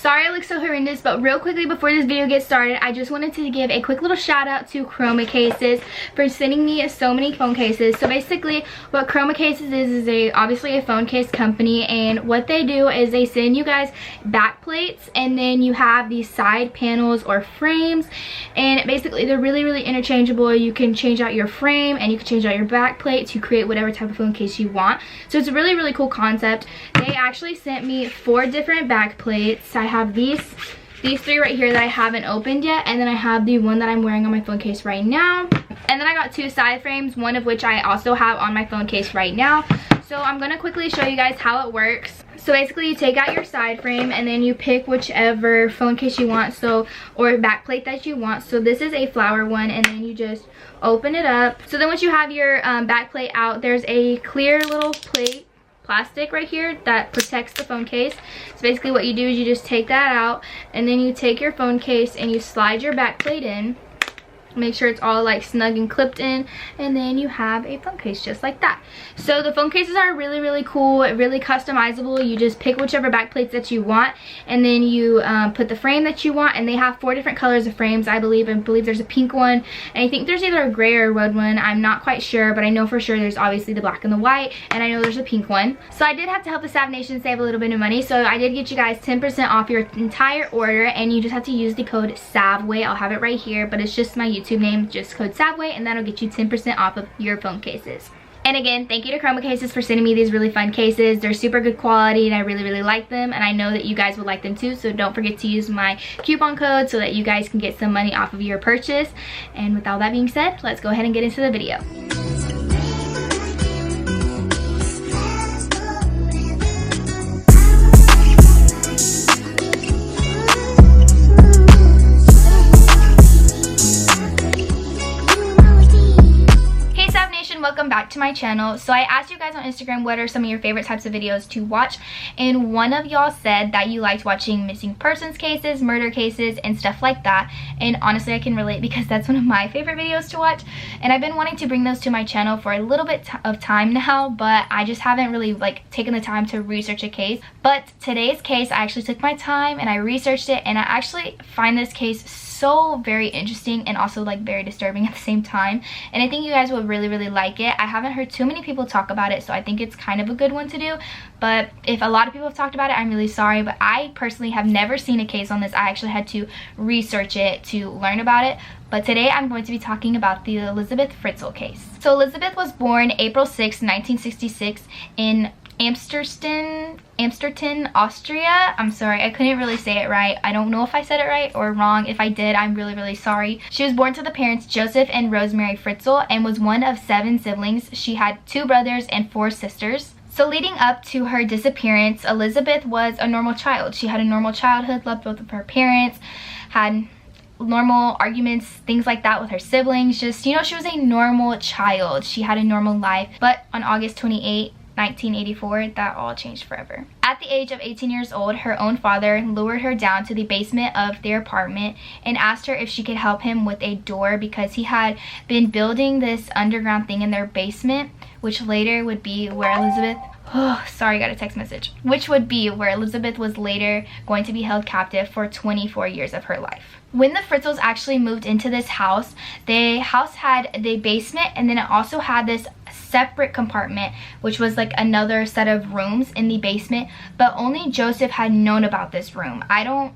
Sorry I look so horrendous, but real quickly before this video gets started, I just wanted to give a quick little shout out to Chroma Cases for sending me so many phone cases. So basically what Chroma Cases is obviously a phone case company, and what they do is they send you guys back plates, and then you have these side panels or frames, and basically they're really interchangeable. You can change out your frame and you can change out your back plate to create whatever type of phone case you want. So it's a really cool concept. They actually sent me 4 different back plates. I have these 3 right here that I haven't opened yet, and then I have the one that I'm wearing on my phone case right now, and then I got 2 side frames, one of which I also have on my phone case right now. So I'm gonna quickly show you guys how it works. So basically you take out your side frame and then you pick whichever phone case you want, or back plate that you want. So this is a flower one, and then you just open it up. So then once you have your back plate out, there's a clear little plastic right here that protects the phone case. So basically what you do is you just take that out, and then you take your phone case and you slide your back plate in. Make sure it's all like snug and clipped in, and then you have a phone case just like that. So the phone cases are really cool, really customizable. You just pick whichever back plates that you want, and then you put the frame that you want, and they have 4 different colors of frames. I believe there's a pink one, and I think there's either a gray or a red one. I'm not quite sure, but I know for sure there's obviously the black and the white, and I know there's a pink one. So I did have to help the Sav Nation save a little bit of money, so I did get you guys 10% off your entire order, and you just have to use the code SavWay. I'll have it right here, but it's just my YouTube name, just code SavWay, and that'll get you 10% off of your phone cases. And again, thank you to Chroma Cases for sending me these really fun cases. They're super good quality, and I really like them, and I know that you guys would like them too, so don't forget to use my coupon code so that you guys can get some money off of your purchase. And with all that being said, let's go ahead and get into the video. Welcome back to my channel. So I asked you guys on Instagram what are some of your favorite types of videos to watch, and one of y'all said that you liked watching missing persons cases, murder cases, and stuff like that. And honestly, I can relate because that's one of my favorite videos to watch, and I've been wanting to bring those to my channel for a little bit of time now, but I just haven't really taken the time to research a case. But today's case, I actually took my time and I researched it, and I actually find this case so very interesting and also very disturbing at the same time, and I think you guys would really like it. I haven't heard too many people talk about it, so I think it's kind of a good one to do. But if a lot of people have talked about it, I'm really sorry, but I personally have never seen a case on this. I actually had to research it to learn about it. But today I'm going to be talking about the ELISABETH FRITZL case. So Elizabeth was born April 6, 1966 in Amsterdam, Austria. I'm sorry, I couldn't really say it right. I don't know if I said it right or wrong. If I did, I'm really sorry. She was born to the parents Joseph and Rosemary Fritzl, and was one of 7 siblings. She had 2 brothers and 4 sisters. So leading up to her disappearance, Elizabeth was a normal child. She had a normal childhood, loved both of her parents, had normal arguments, things like that with her siblings. Just, you know, she was a normal child. She had a normal life. But on August 28, 1984, that all changed forever. At the age of 18 years old, her own father lured her down to the basement of their apartment and asked her if she could help him with a door, because he had been building this underground thing in their basement, which later would be where Elizabeth, oh, sorry, got a text message, which would be where Elizabeth was later going to be held captive for 24 years of her life. When the Fritzls actually moved into this house, the house had the basement, and then it also had this separate compartment, which was another set of rooms in the basement, but only Joseph had known about this room. I don't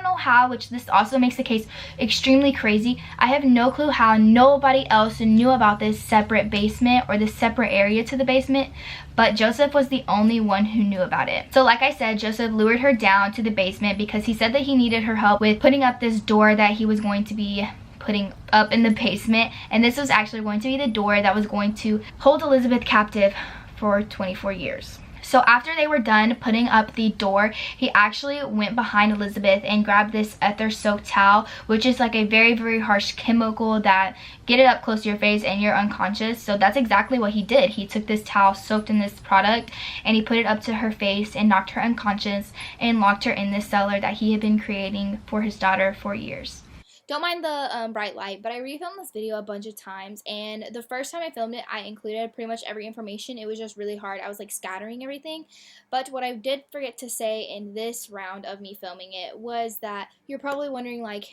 know how, which this also makes the case extremely crazy. I have no clue how nobody else knew about this separate basement or this separate area to the basement, but Joseph was the only one who knew about it. So like I said, Joseph lured her down to the basement because he said that he needed her help with putting up this door that he was going to be putting up in the basement, and this was actually going to be the door that was going to hold Elizabeth captive for 24 years. So after they were done putting up the door, he actually went behind Elizabeth and grabbed this ether-soaked towel, which is a very harsh chemical that get it up close to your face and you're unconscious. So that's exactly what he did. He took this towel soaked in this product and he put it up to her face and knocked her unconscious and locked her in this cellar that he had been creating for his daughter for years. Don't mind the bright light, but I refilmed this video a bunch of times, and the first time I filmed it, I included pretty much every information. It was just really hard. I was like scattering everything. But what I did forget to say in this round of me filming it was that you're probably wondering, like,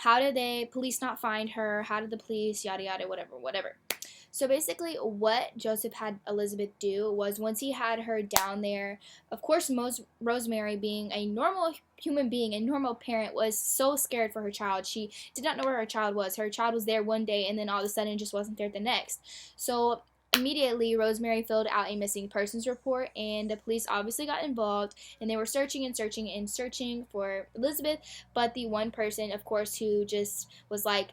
how did police not find her? How did the police, yada yada, whatever. So basically what Joseph had Elizabeth do was, once he had her down there, of course Rosemary, being a normal human being, a normal parent, was so scared for her child. She did not know where her child was. Her child was there one day and then all of a sudden just wasn't there the next. So immediately Rosemary filled out a missing persons report, and the police obviously got involved, and they were searching and searching and searching for Elizabeth. But the one person, of course, who just was like,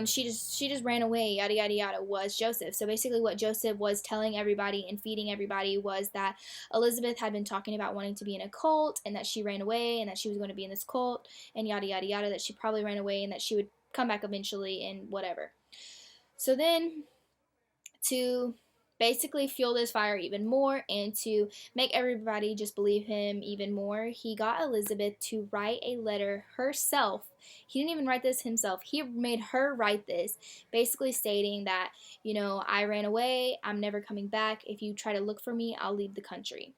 she just ran away, yada yada yada, was Joseph. So basically what Joseph was telling everybody and feeding everybody was that Elizabeth had been talking about wanting to be in a cult, and that she ran away, and that she was going to be in this cult, and yada yada yada, that she probably ran away and that she would come back eventually and whatever. So then, to basically fuel this fire even more and to make everybody just believe him even more, he got Elizabeth to write a letter herself. He didn't even write this himself. He made her write this, basically stating that, you know, I ran away, I'm never coming back. If you try to look for me, I'll leave the country.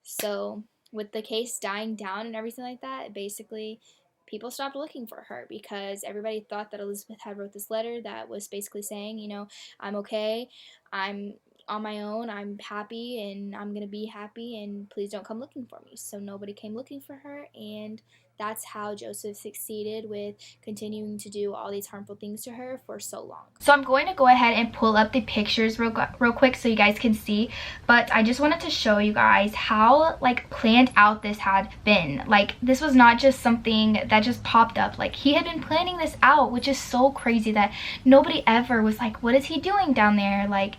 So with the case dying down and everything like that, basically people stopped looking for her because everybody thought that Elizabeth had wrote this letter that was basically saying, you know, I'm okay, I'm on my own, I'm happy, and I'm going to be happy, and please don't come looking for me. So nobody came looking for her, and that's how Joseph succeeded with continuing to do all these harmful things to her for so long. So I'm going to go ahead and pull up the pictures real quick so you guys can see, but I just wanted to show you guys how like planned out this had been. Like, this was not just something that just popped up. Like, he had been planning this out, which is so crazy that nobody ever was like, what is he doing down there? Like,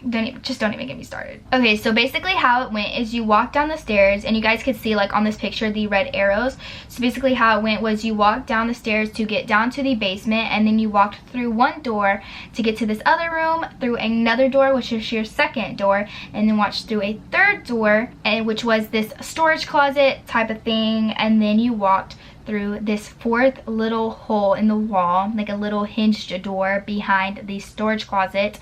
don't even get me started. Okay, so basically how it went is you walk down the stairs, and you guys could see like on this picture the red arrows. So basically how it went was you walked down the stairs to get down to the basement, and then you walked through one door to get to this other room, through another door, which is your second door, and then walked through a third door, and which was this storage closet type of thing, and then you walked through this fourth little hole in the wall, like a little hinged door behind the storage closet,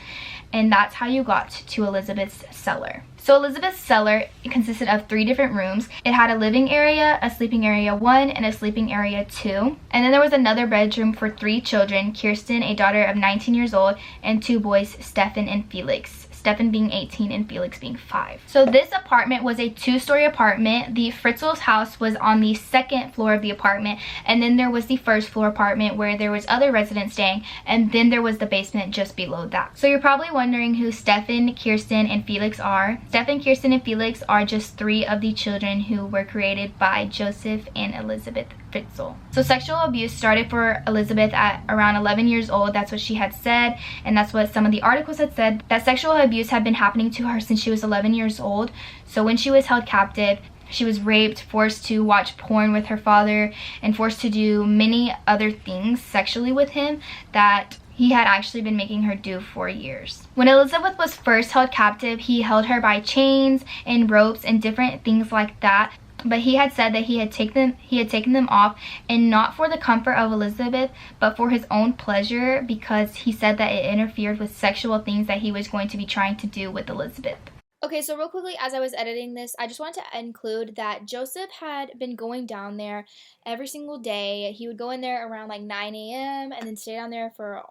and that's how you got to Elizabeth's cellar. So Elizabeth's cellar consisted of 3 different rooms. It had a living area, a sleeping area 1, and a sleeping area 2. And then there was another bedroom for 3 children, Kirsten, a daughter of 19 years old, and 2 boys, Stefan and Felix. Stefan being 18 and Felix being 5. So this apartment was a 2-story apartment. The Fritzl's house was on the 2nd floor of the apartment, and then there was the 1st floor apartment where there was other residents staying, and then there was the basement just below that. So you're probably wondering who Stefan, Kirsten, and Felix are. Stefan, Kirsten, and Felix are just 3 of the children who were created by Joseph and Elizabeth Fritzl. So sexual abuse started for Elizabeth at around 11 years old. That's what she had said, and that's what some of the articles had said, that sexual abuse had been happening to her since she was 11 years old. So when she was held captive, she was raped, forced to watch porn with her father, and forced to do many other things sexually with him that he had actually been making her do for years. When Elizabeth was first held captive, he held her by chains and ropes and different things like that. But he had said that he had taken them off, and not for the comfort of Elizabeth, but for his own pleasure, because he said that it interfered with sexual things that he was going to be trying to do with Elizabeth. Okay, so real quickly, as I was editing this, I just wanted to include that Joseph had been going down there every single day. He would go in there around like 9 a.m. and then stay down there for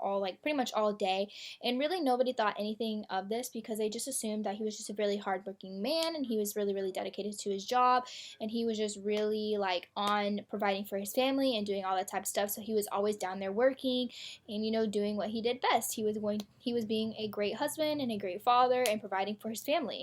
pretty much all day. And really nobody thought anything of this because they just assumed that he was just a really hardworking man, and he was really, really dedicated to his job, and he was just really like on providing for his family and doing all that type of stuff. So he was always down there working and, you know, doing what he did best. He was being a great husband and a great father and providing for his family.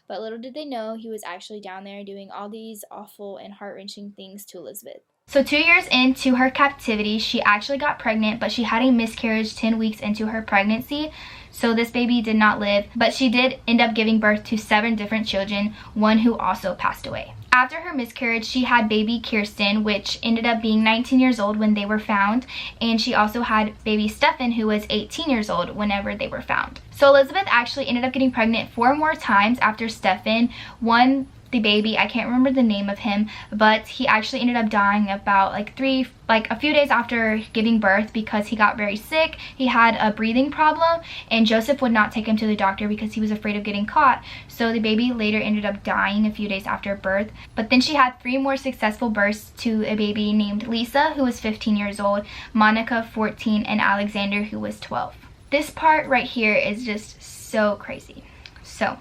But little did they know he was actually down there doing all these awful and heart-wrenching things to Elizabeth. So 2 years into her captivity, she actually got pregnant, but she had a miscarriage 10 weeks into her pregnancy. So this baby did not live, but she did end up giving birth to 7 different children, one who also passed away. After her miscarriage, she had baby Kirsten, which ended up being 19 years old when they were found, and she also had baby Stefan, who was 18 years old whenever they were found. So Elizabeth actually ended up getting pregnant 4 more times after Stefan. One the baby. I can't remember the name of him, but he actually ended up dying about like a few days after giving birth because he got very sick. He had a breathing problem, and Joseph would not take him to the doctor because he was afraid of getting caught. So the baby later ended up dying a few days after birth. But then she had 3 more successful births to a baby named Lisa, who was 15 years old, Monica, 14, and Alexander, who was 12. This part right here is just so crazy. So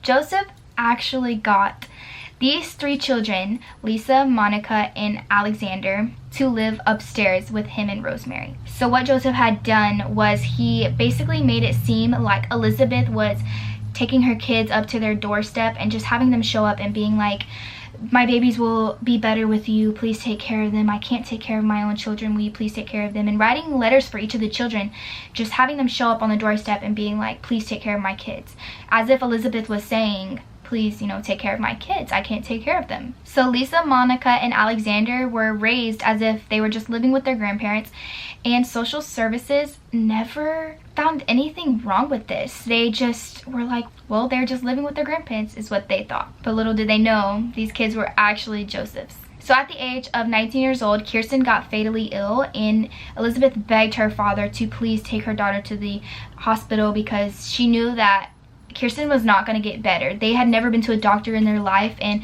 Joseph actually got these 3 children, Lisa, Monica, and Alexander, to live upstairs with him and Rosemary. So what Joseph had done was he basically made it seem like Elizabeth was taking her kids up to their doorstep and just having them show up and being like, my babies will be better with you, please take care of them, I can't take care of my own children, will you please take care of them, and writing letters for each of the children, just having them show up on the doorstep and being like, please take care of my kids, as if Elizabeth was saying, please, you know, take care of my kids, I can't take care of them. So Lisa, Monica, and Alexander were raised as if they were just living with their grandparents, and social services never found anything wrong with this. They just were like, well, they're just living with their grandparents is what they thought. But little did they know, these kids were actually Joseph's. So at the age of 19 years old, Kirsten got fatally ill, and Elizabeth begged her father to please take her daughter to the hospital because she knew that Kirsten was not going to get better. They had never been to a doctor in their life, and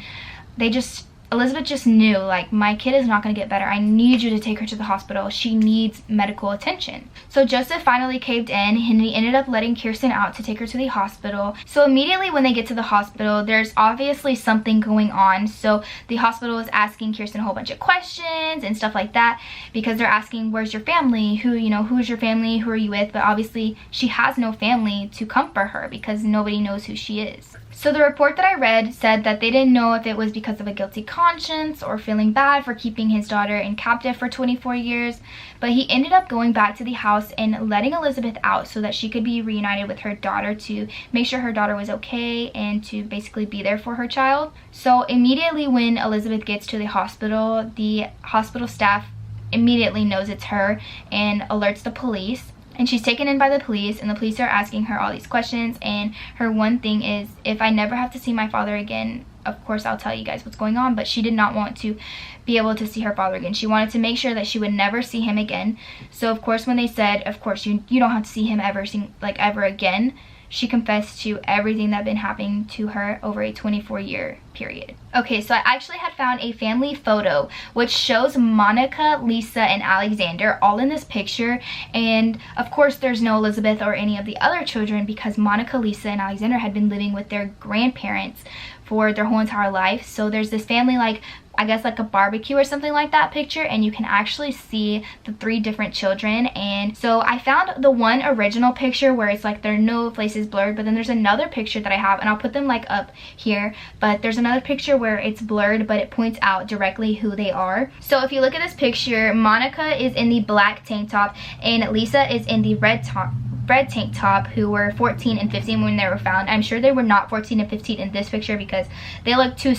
Elizabeth just knew, like, my kid is not going to get better. I need you to take her to the hospital. She needs medical attention. So Joseph finally caved in, and he ended up letting Kirsten out to take her to the hospital. So immediately when they get to the hospital, there's obviously something going on. So the hospital is asking Kirsten a whole bunch of questions and stuff like that because they're asking, where's your family? Who's your family? Who are you with? But obviously she has no family to comfort her because nobody knows who she is. So the report that I read said that they didn't know if it was because of a guilty conscience or feeling bad for keeping his daughter in captive for 24 years, but he ended up going back to the house and letting Elizabeth out so that she could be reunited with her daughter to make sure her daughter was okay and to basically be there for her child. So immediately when Elizabeth gets to the hospital staff immediately knows it's her and alerts the police. And she's taken in by the police, and the police are asking her all these questions, and her one thing is, if I never have to see my father again, of course I'll tell you guys what's going on. But she did not want to be able to see her father again. She wanted to make sure that she would never see him again. So of course when they said, of course you don't have to see him ever again, she confessed to everything that had been happening to her over a 24-year period. Okay, so I actually had found a family photo which shows Monica, Lisa, and Alexander all in this picture, and of course there's no Elizabeth or any of the other children because Monica, Lisa, and Alexander had been living with their grandparents for their whole entire life. So there's this family, like, I guess like a barbecue or something like that picture, and you can actually see the 3 different children. And so I found the one original picture where it's like no faces blurred, but then there's another picture that I have, and I'll put them like up here, but there's another picture where it's blurred but it points out directly who they are. So if you look at this picture, Monica is in the black tank top and Lisa is in the red tank top, who were 14 and 15 when they were found. I'm sure they were not 14 and 15 in this picture because they look too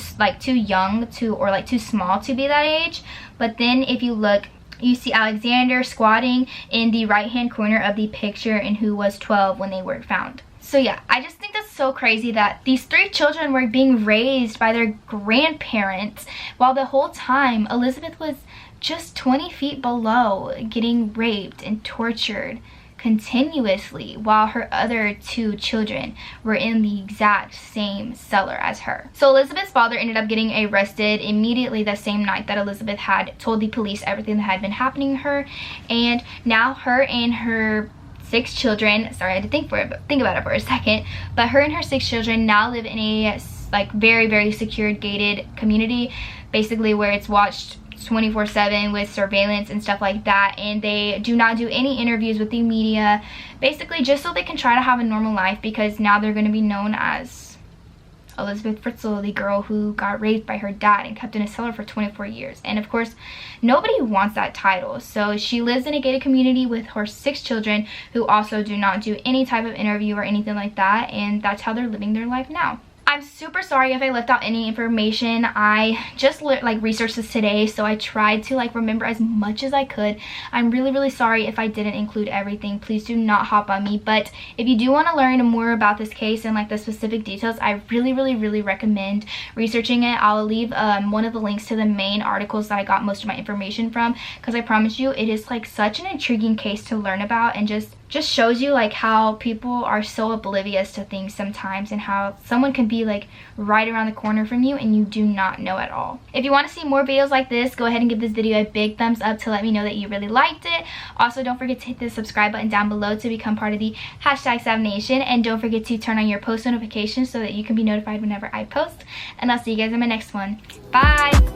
young or too small to be that age. But then if you look, you see Alexander squatting in the right hand corner of the picture, and who was 12 when they were found. So yeah, I just think that's so crazy that these 3 children were being raised by their grandparents while the whole time Elizabeth was just 20 feet below, getting raped and tortured continuously, while her other 2 children were in the exact same cellar as her. So Elizabeth's father ended up getting arrested immediately the same night that Elizabeth had told the police everything that had been happening to her, and now her and her 6 children, sorry I had to think about it for a second, but her and her 6 children now live in a very, very secured gated community, basically where it's watched 24/7 with surveillance and stuff like that, and they do not do any interviews with the media, basically just so they can try to have a normal life, because now they're going to be known as Elizabeth Fritzl, the girl who got raped by her dad and kept in a cellar for 24 years. And of course nobody wants that title. So she lives in a gated community with her 6 children who also do not do any type of interview or anything like that, and that's how they're living their life now. I'm super sorry if I left out any information. I just like researched this today, so I tried to like remember as much as I could. I'm really sorry if I didn't include everything. Please do not hop on me. But if you do want to learn more about this case and like the specific details, I really recommend researching it. I'll leave one of the links to the main articles that I got most of my information from, because I promise you it is like such an intriguing case to learn about, and just shows you like how people are so oblivious to things sometimes, and how someone can be like right around the corner from you and you do not know at all. If you want to see more videos like this, go ahead and give this video a big thumbs up to let me know that you really liked it. Also, don't forget to hit the subscribe button down below to become part of the #SavNation, and don't forget to turn on your post notifications so that you can be notified whenever I post. And I'll see you guys in my next one. Bye!